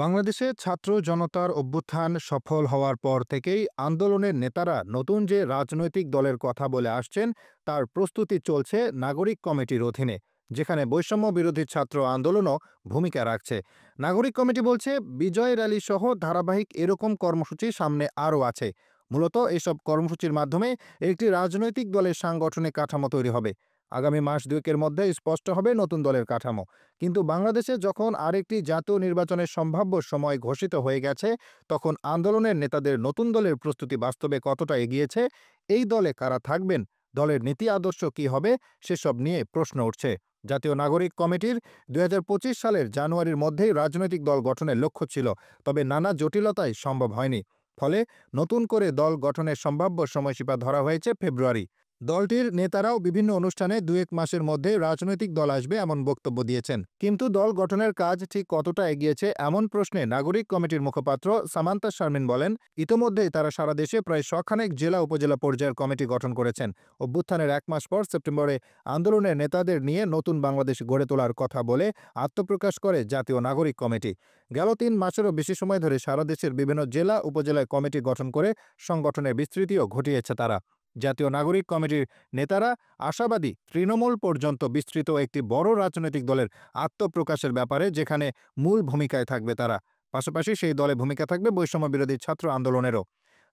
বাংলাদেশে ছাত্র জনতার অভ্যুত্থান সফল হওয়ার পর থেকেই আন্দোলনের নেতারা নতুন যে রাজনৈতিক দলের কথা বলে আসছেন তার প্রস্তুতি চলছে নাগরিক কমিটির অধীনে, যেখানে বৈষম্য বিরোধী ছাত্র আন্দোলনও ভূমিকা রাখছে। নাগরিক কমিটি বলছে বিজয় র্যালি সহ ধারাবাহিক এরকম কর্মসূচি সামনে আরও আছে। মূলত এসব কর্মসূচির মাধ্যমে একটি রাজনৈতিক দলের সাংগঠনিক কাঠামো তৈরি হবে। আগামী মাস দুয়েকের মধ্যে স্পষ্ট হবে নতুন দলের কাঠামো। কিন্তু বাংলাদেশে যখন আরেকটি জাতীয় নির্বাচনের সম্ভাব্য সময় ঘোষিত হয়ে গেছে, তখন আন্দোলনের নেতাদের নতুন দলের প্রস্তুতি বাস্তবে কতটা এগিয়েছে, এই দলে কারা থাকবেন, দলের নীতি আদর্শ কী হবে, সেসব নিয়ে প্রশ্ন উঠছে। জাতীয় নাগরিক কমিটির ২০২৫ সালের জানুয়ারির মধ্যেই রাজনৈতিক দল গঠনের লক্ষ্য ছিল, তবে নানা জটিলতায় সম্ভব হয়নি। ফলে নতুন করে দল গঠনের সম্ভাব্য সময়সীমা ধরা হয়েছে ফেব্রুয়ারি। দলটির নেতারাও বিভিন্ন অনুষ্ঠানে ২-১ মাসের মধ্যে রাজনৈতিক দল আসবে এমন বক্তব্য দিয়েছেন। কিন্তু দল গঠনের কাজ ঠিক কতটা এগিয়েছে এমন প্রশ্নে নাগরিক কমিটির মুখপাত্র সামান্তা শারমিন বলেন, ইতোমধ্যেই তারা সারা দেশে প্রায় শখানেক জেলা উপজেলা পর্যায়ের কমিটি গঠন করেছেন। অভ্যুত্থানের ১ মাস পর সেপ্টেম্বরে আন্দোলনের নেতাদের নিয়ে নতুন বাংলাদেশ গড়ে তোলার কথা বলে আত্মপ্রকাশ করে জাতীয় নাগরিক কমিটি। গেল ৩ মাসেরও বেশি সময় ধরে সারা দেশের বিভিন্ন জেলা উপজেলায় কমিটি গঠন করে সংগঠনের বিস্তৃতিও ঘটিয়েছে তারা। জাতীয় নাগরিক কমিটির নেতারা আশাবাদী তৃণমূল পর্যন্ত বিস্তৃত একটি বড় রাজনৈতিক দলের আত্মপ্রকাশের ব্যাপারে, যেখানে মূল ভূমিকায় থাকবে তারা। পাশাপাশি সেই দলে ভূমিকা থাকবে বৈষম্য বিরোধী ছাত্র আন্দোলনেরও।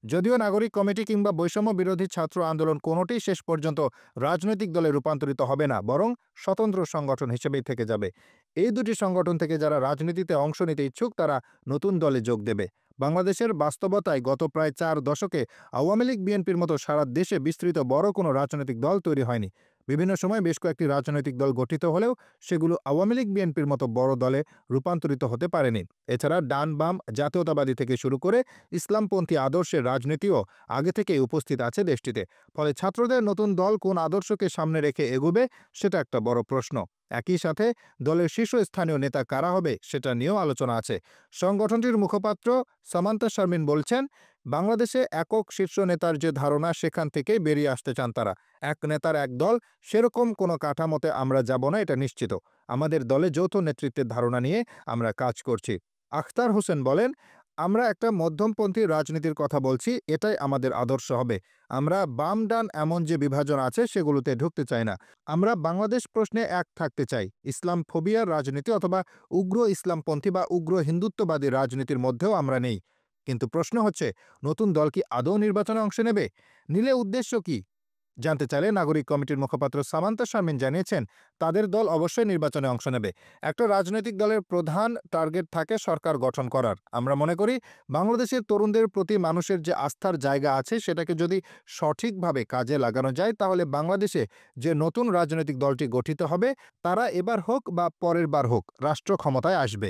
যদিও নাগরিক কমিটি কিংবা বৈষম্য বিরোধী ছাত্র আন্দোলন কোনোটি শেষ পর্যন্ত রাজনৈতিক দলে রূপান্তরিত হবে না, বরং স্বতন্ত্র সংগঠন হিসেবেই থেকে যাবে। এই দুটি সংগঠন থেকে যারা রাজনীতিতে অংশ নিতে ইচ্ছুক তারা নতুন দলে যোগ দেবে। বাংলাদেশের বাস্তবতায় গত প্রায় ৪ দশকে আওয়ামী লীগ বিএনপির মতো সারা দেশে বিস্তৃত বড় কোনো রাজনৈতিক দল তৈরি হয়নি। বিভিন্ন সময় বেশ কয়েকটি রাজনৈতিক দল গঠিত হলেও সেগুলো আওয়ামী লীগ বিএনপির মতো বড় দলে রূপান্তরিত হতে পারেনি। এছাড়া ডান বাম জাতীয়তাবাদী থেকে শুরু করে ইসলামপন্থী আদর্শের রাজনীতিও আগে থেকেই উপস্থিত আছে দেশটিতে। ফলে ছাত্রদের নতুন দল কোন আদর্শকে সামনে রেখে এগোবে, সেটা একটা বড় প্রশ্ন। একই সাথে দলের শীর্ষস্থানীয় নেতা কারা হবে সেটা নিয়েও আলোচনা আছে। সংগঠনটির মুখপাত্র সামান্তা শারমিন বলছেন, বাংলাদেশে একক শীর্ষ নেতার যে ধারণা সেখান থেকেই বেরিয়ে আসতে চান তারা। এক নেতার এক দল, সেরকম কোনো কাঠামোতে আমরা যাব না, এটা নিশ্চিত। আমাদের দলে যৌথ নেতৃত্বের ধারণা নিয়ে আমরা কাজ করছি। আখতার হোসেন বলেন, আমরা একটা মধ্যমপন্থী রাজনীতির কথা বলছি, এটাই আমাদের আদর্শ হবে। আমরা বাম ডান এমন যে বিভাজন আছে সেগুলোতে ঢুকতে চাই না। আমরা বাংলাদেশ প্রশ্নে এক থাকতে চাই। ইসলাম ফোবিয়ার রাজনীতি অথবা উগ্র ইসলামপন্থী বা উগ্র হিন্দুত্ববাদী রাজনীতির মধ্যেও আমরা নেই। কিন্তু প্রশ্ন হচ্ছে, নতুন দল কি আদৌ নির্বাচনে অংশ নেবে? নিলে উদ্দেশ্য কি? জানতে চাইলে নাগরিক কমিটির মুখপাত্র সামান্তা শারমিন জানিয়েছেন, তাদের দল অবশ্যই নির্বাচনে অংশ নেবে। একটা রাজনৈতিক দলের প্রধান টার্গেট থাকে সরকার গঠন করার। আমরা মনে করি বাংলাদেশের তরুণদের প্রতি মানুষের যে আস্থার জায়গা আছে সেটাকে যদি সঠিকভাবে কাজে লাগানো যায়, তাহলে বাংলাদেশে যে নতুন রাজনৈতিক দলটি গঠিত হবে তারা এবার হোক বা পরের বার হোক রাষ্ট্র ক্ষমতায় আসবে।